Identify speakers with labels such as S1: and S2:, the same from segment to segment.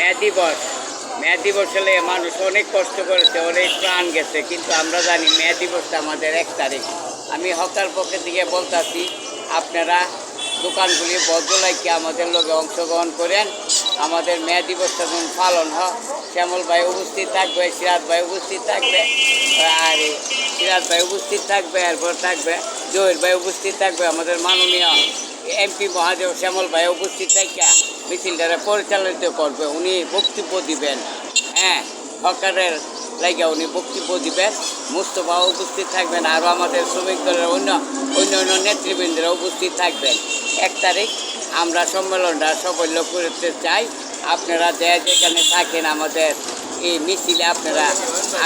S1: মে দিবস হলে মানুষ অনেক কষ্ট করেছে, অনেক প্রাণ গেছে, কিন্তু আমরা জানি মে দিবসটা আমাদের 1 তারিখ। আমি হকার পক্ষে থেকে বলতেছি, আপনারা দোকানগুলি বদলাইকে আমাদের লোকে অংশগ্রহণ করেন। আমাদের মে দিবসটা যখন পালন হয়, শ্যামল ভাই উপস্থিত থাকবে, সিরাজ ভাই উপস্থিত থাকবে, আর সিরাজ ভাই উপস্থিত থাকবে, এরপর থাকবে জহির ভাই উপস্থিত থাকবে, আমাদের মাননীয় এমপি মহাদেব শ্যামল ভাই উপস্থিত থাকা মিছিলটারে পরিচালিত করবে। উনি বক্তব্য দিবেন, হ্যাঁ, হকারের লাগে উনি বক্তব্য দিবেন। মুস্তফা উপস্থিত থাকবেন, আরও আমাদের শ্রমিক দলের অন্য নেতৃবৃন্দরা উপস্থিত থাকবেন। 1 তারিখ আমরা সম্মেলনটা সাফল্য করতে চাই। আপনারা যেখানে থাকেন আমাদের এই মিছিলে আপনারা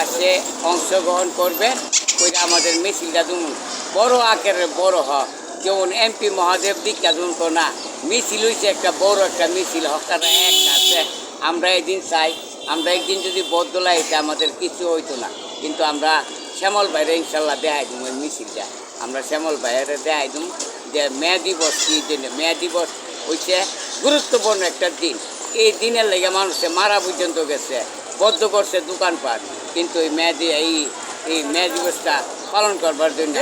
S1: আসে অংশগ্রহণ করবেন, ওইটা আমাদের মিছিলটা যেমন বড় আকারের বড় হয়, যেমন এমপি মহাদেব দীক্ষা যেমন না মিছিল হয়েছে, একটা বড় একটা মিছিল, হকাররা এক আছে। আমরা একদিন চাই, আমরা একদিন যদি বদলাই এটা আমাদের কিছু হইতো না, কিন্তু আমরা শ্যামল ভাইরে ইনশাল্লাহ দেখাই দিব। ওই মিছিলটা আমরা শ্যামল ভাইয়েরা দেখাই দিব যে মে দিবস কী দিনে। মে দিবস হচ্ছে গুরুত্বপূর্ণ একটা দিন। এই দিনের লেগে মানুষে মারা পর্যন্ত গেছে, বদ্ধ করছে দোকানপাট, কিন্তু এই মে দিবসটা পালন করবার জন্য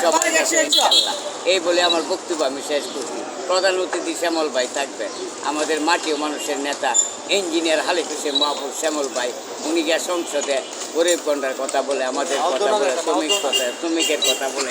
S1: সবাই ইনশাল্লাহ। এই বলে আমার বক্তব্য আমি শেষ করছি। প্রধান অতিথি শ্যামল ভাই থাকবেন, আমাদের মাটি ও মানুষের নেতা ইঞ্জিনিয়ার হালিক হোসেন মাহবুব শ্যামল ভাই। উনি গিয়ে সংসদে গরিব গন্ডার কথা বলে, আমাদের কথা বলে, শ্রমিকের কথা বলে।